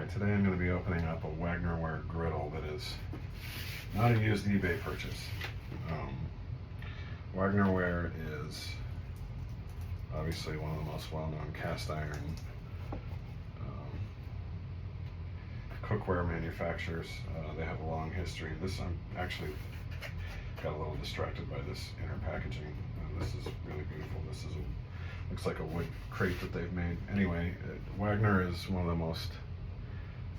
Alright, today I'm going to be opening up a Wagner Ware griddle that is not a used eBay purchase. Wagner Ware is obviously one of the most well-known cast iron cookware manufacturers. They have a long history. I'm actually got a little distracted by this inner packaging. This is really beautiful. This is looks like a wood crate that they've made. Anyway, Wagner is one of the most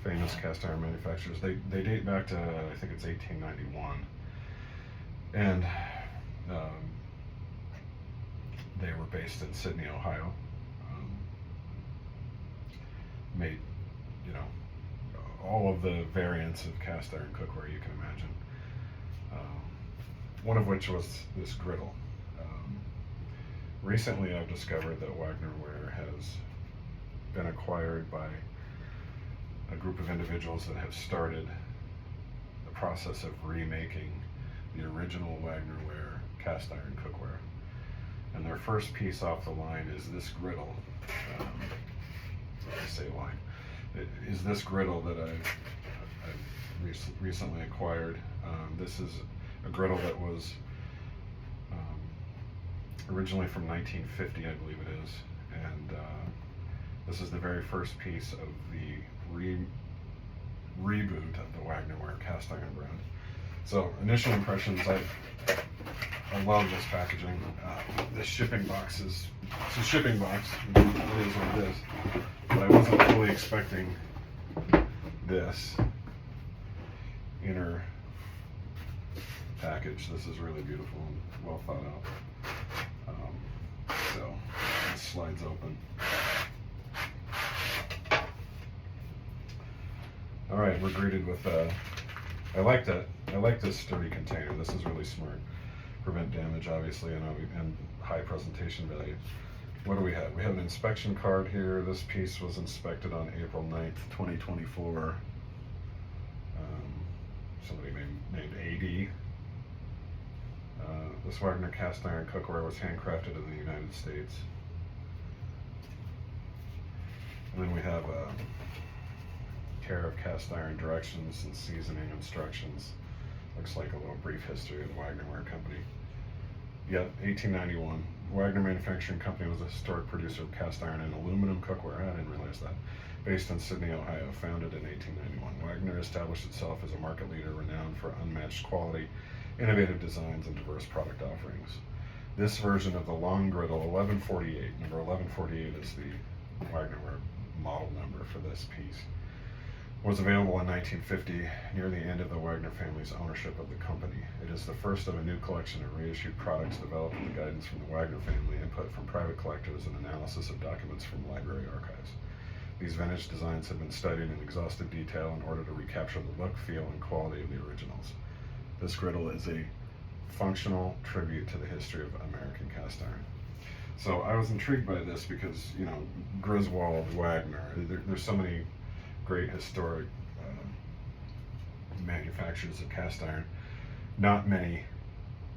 famous cast iron manufacturers. They date back to, I think it's 1891, and they were based in Sydney, Ohio. Made, all of the variants of cast iron cookware you can imagine. One of which was this griddle. Recently I've discovered that Wagner Ware has been acquired by a group of individuals that have started the process of remaking the original Wagner Ware cast iron cookware. And their first piece off the line is this griddle. I say line. It is this griddle that I've recently acquired. This is a griddle that was originally from 1950, I believe it is, and this is the very first piece of the reboot of the Wagner Ware cast iron brand. So initial impressions, I love this packaging. This shipping box it's a shipping box. It is what it is. But I wasn't fully expecting this inner package. This is really beautiful and well thought out. So it slides open. All right, we're greeted with I like this sturdy container. This is really smart. Prevent damage, obviously, and high presentation value. What do we have? We have an inspection card here. This piece was inspected on April 9th, 2024. Somebody named AD. This Wagner cast iron cookware was handcrafted in the United States. And then we have care of cast iron directions and seasoning instructions. Looks like a little brief history of the Wagner Ware Company. Yet, 1891, Wagner Manufacturing Company was a historic producer of cast iron and aluminum cookware. I didn't realize that. Based in Sydney, Ohio, founded in 1891. Wagner established itself as a market leader renowned for unmatched quality, innovative designs, and diverse product offerings. This version of the long griddle, 1148, number 1148 is the Wagner Ware model number for this piece, was available in 1950, near the end of the Wagner family's ownership of the company. It is the first of a new collection of reissued products developed with the guidance from the Wagner family, input from private collectors, and analysis of documents from library archives. These vintage designs have been studied in exhaustive detail in order to recapture the look, feel, and quality of the originals. This griddle is a functional tribute to the history of American cast iron. So I was intrigued by this because, Griswold, Wagner, there's so many great historic manufacturers of cast iron. Not many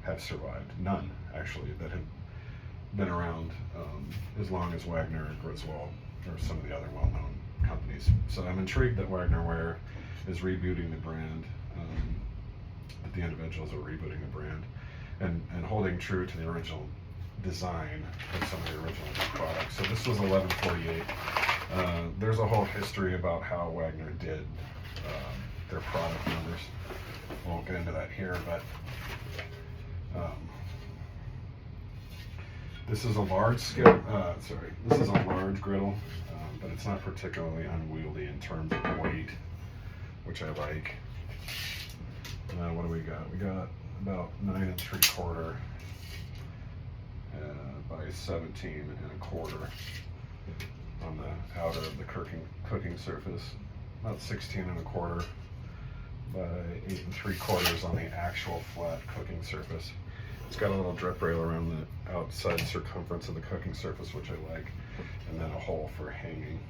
have survived. None, actually, that have been around as long as Wagner and Griswold or some of the other well-known companies. So I'm intrigued that Wagner Ware is rebooting the brand, that the individuals are rebooting the brand and holding true to the original design of some of the original products. So this was 1148. There's a whole history about how Wagner did their product numbers. I won't get into that here, but this is a large this is a large griddle, but it's not particularly unwieldy in terms of weight, which I like. What do we got? We got about 9 3/4 by 17 1/4 on the outer of the cooking surface, about 16 1/4 by 8 3/4 on the actual flat cooking surface. It's got a little drip rail around the outside circumference of the cooking surface, which I like, and then a hole for hanging.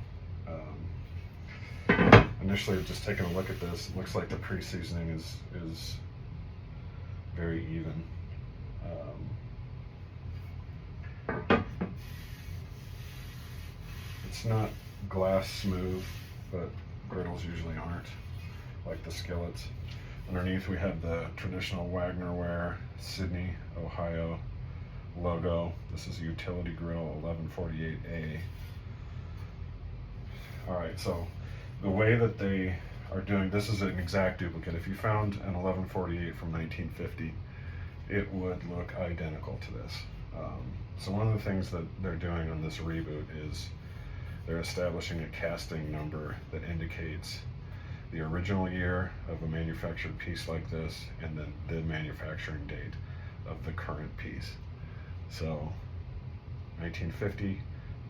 Initially, just taking a look at this, it looks like the pre-seasoning is very even. It's not glass smooth, but Griddles usually aren't, like the skillets. Underneath we have the traditional Wagner Ware Sydney, Ohio logo. This is a utility griddle 1148A. Alright, so the way that they are doing, this is an exact duplicate. If you found an 1148 from 1950, it would look identical to this. So one of the things that they're doing on this reboot is they're establishing a casting number that indicates the original year of a manufactured piece like this and then the manufacturing date of the current piece. So 1950,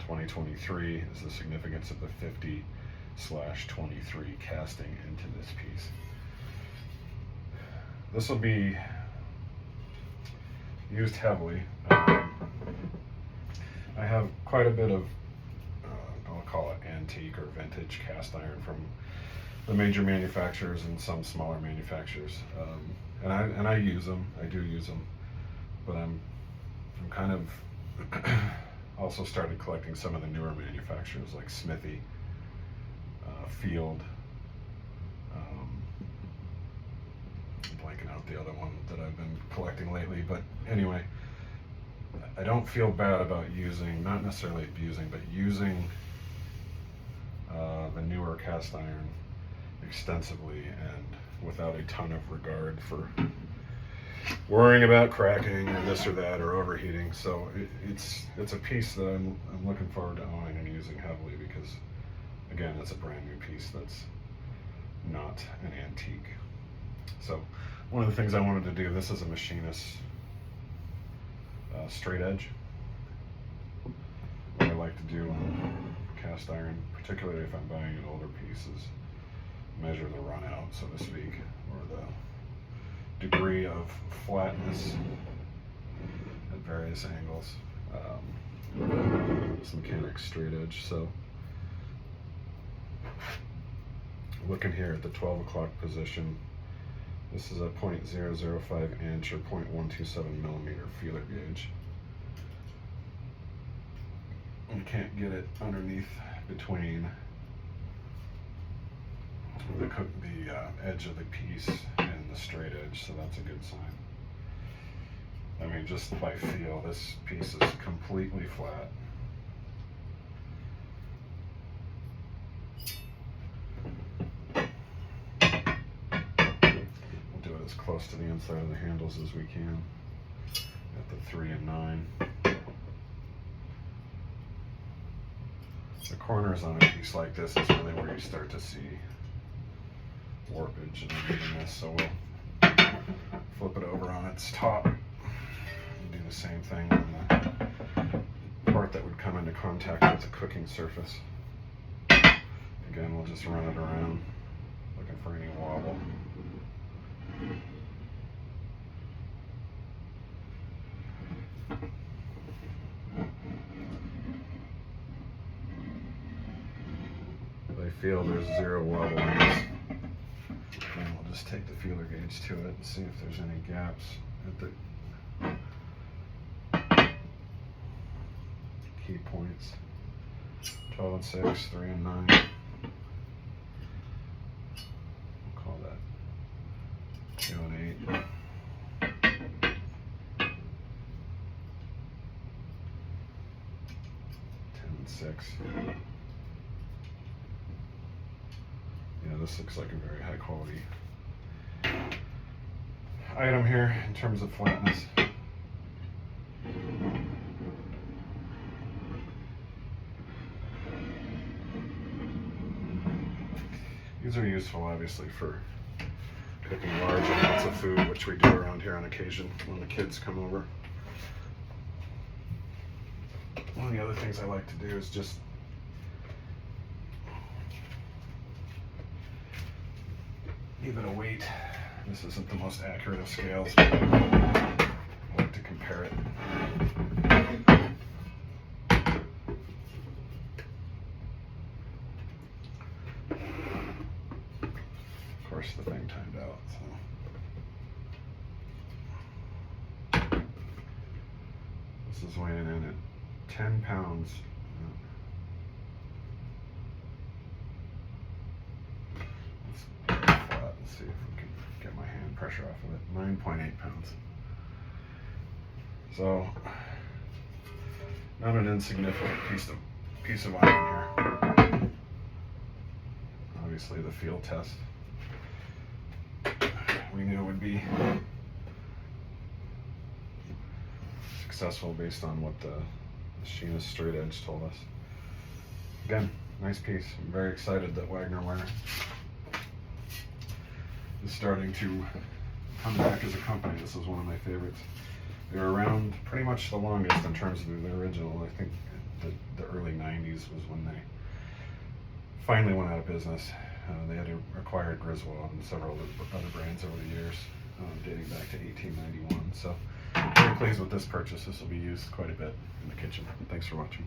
2023 is the significance of the 50/23 casting into this piece. This will be used heavily. I have quite a bit of, I'll call it antique or vintage cast iron from the major manufacturers and some smaller manufacturers, and I use them. I do use them, but I'm kind of also started collecting some of the newer manufacturers like Smithy, Field. Blanking out the other one that I've been collecting lately, but anyway, I don't feel bad about using, not necessarily abusing, but using the newer cast iron extensively and without a ton of regard for worrying about cracking or this or that or overheating. So it's a piece that I'm looking forward to owning and using heavily because, again, it's a brand new piece that's not an antique. So one of the things I wanted to do, this is a machinist straight edge. What I like to do on cast iron, particularly if I'm buying an older piece, is measure the run out, so to speak, or the degree of flatness at various angles. This mechanic's straight edge. So looking here at the 12 o'clock position, this is a 0.005 inch or 0.127 millimeter feeler gauge. You can't get it underneath between the edge of the piece and the straight edge, so that's a good sign. I mean, just by feel, this piece is completely flat. We'll do it as close to the inside of the handles as we can at the 3 and 9. The corners on a piece like this is really where you start to see warpage and unevenness, so we'll flip it over on its top and do the same thing on the part that would come into contact with the cooking surface. Again, we'll just run it around looking for any wobble. I feel there's zero wobble in this. And we'll just take the feeler gauge to it and see if there's any gaps at the key points. 12 and 6, 3 and 9. We'll call that 2 and 8. 10 and 6. Yeah, this looks like a very high quality item here in terms of flatness. These are useful, obviously, for cooking large amounts of food, which we do around here on occasion when the kids come over. One of the other things I like to do is just give it a weight. This isn't the most accurate of scales, but I like to compare it. Of course, the thing timed out, so. This is weighing in at 10 pounds. pressure off of it. 9.8 pounds. So, not an insignificant piece of iron here. Obviously, the field test we knew would be successful based on what the machinist straight edge told us. Again, nice piece. I'm very excited that Wagner Ware is starting to come back as a company. This is one of my favorites. They were around pretty much the longest in terms of the original. I think the early 90s was when they finally went out of business. They had acquired Griswold and several other brands over the years, dating back to 1891. So, very pleased with this purchase. This will be used quite a bit in the kitchen. Thanks for watching.